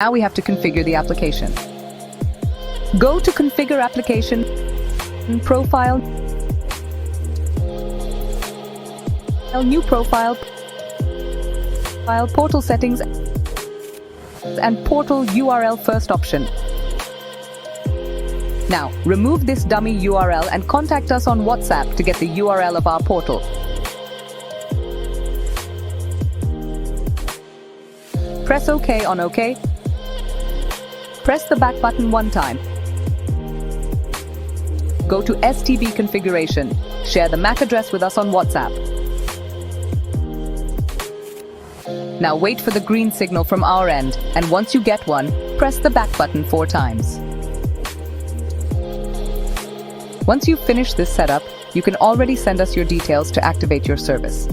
Now we have to configure the application. Go to Configure Application, Profile, New Profile, Portal Settings, and Portal URL first option. Now, remove this dummy URL and contact us on WhatsApp to get the URL of our portal. Press OK on OK. Press the back button one time. Go to STB configuration. Share the MAC address with us on WhatsApp. Now wait for the green signal from our end, and once you get one, press the back button 4 times. Once you've finished this setup, you can already send us your details to activate your service.